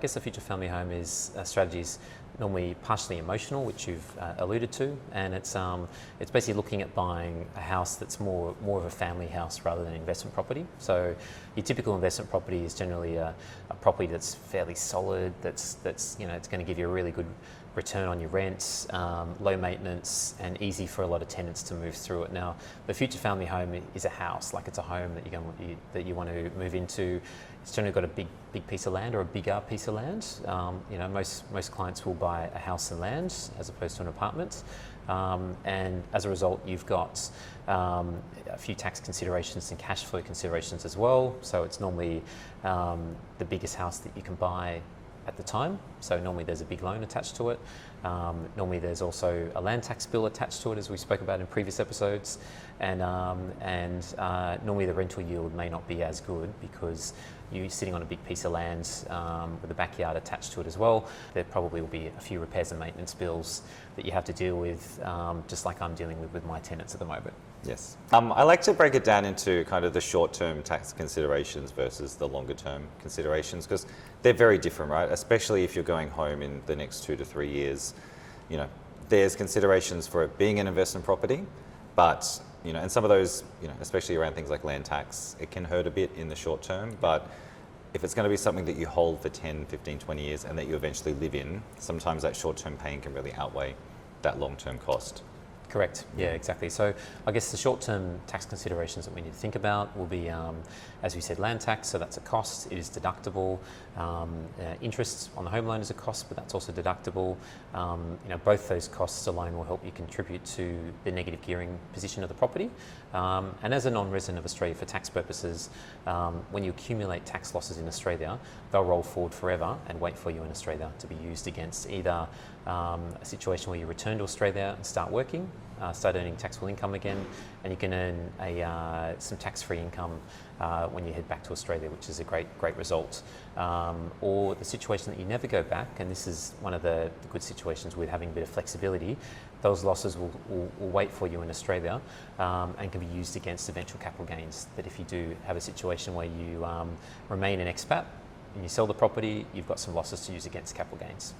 guess a future family home is strategy is normally partially emotional, which you've alluded to, and it's basically looking at buying a house that's more of a family house rather than an investment property. So your typical investment property is generally a property that's fairly solid, that's it's going to give you a really good return on your rents, low maintenance, and easy for a lot of tenants to move through it. Now, the future family home is a house, like it's a home that you want to move into. It's generally got a big piece of land or a bigger piece of land. Most clients will buy a house and land as opposed to an apartment, and as a result, you've got a few tax considerations and cash flow considerations as well. So it's normally the biggest house that you can buy at the time. So normally there's a big loan attached to it. Normally there's also a land tax bill attached to it, as we spoke about in previous episodes. And normally the rental yield may not be as good because you're sitting on a big piece of land with a backyard attached to it as well. There probably will be a few repairs and maintenance bills that you have to deal with, just like I'm dealing with my tenants at the moment. Yes. I like to break it down into kind of the short-term tax considerations versus the longer-term considerations, because they're very different, right? Especially if you're going home in the next 2 to 3 years. There's considerations for it being an investment property, but and some of those, especially around things like land tax, it can hurt a bit in the short term. But if it's going to be something that you hold for 10, 15, 20 years and that you eventually live in, sometimes that short-term pain can really outweigh that long-term cost. Correct. Yeah, exactly. So I guess the short-term tax considerations that we need to think about will be, as we said, land tax. So that's a cost. It is deductible. Interest on the home loan is a cost, but that's also deductible. Both those costs alone will help you contribute to the negative gearing position of the property. And as a non-resident of Australia, for tax purposes, when you accumulate tax losses in Australia, they'll roll forward forever and wait for you in Australia to be used against either a situation where you return to Australia and start working, start earning taxable income again, and you can earn some tax-free income when you head back to Australia, which is a great result. Or the situation that you never go back, and this is one of the good situations with having a bit of flexibility. Those losses will wait for you in Australia and can be used against eventual capital gains. That if you do have a situation where you remain an expat and you sell the property, you've got some losses to use against capital gains.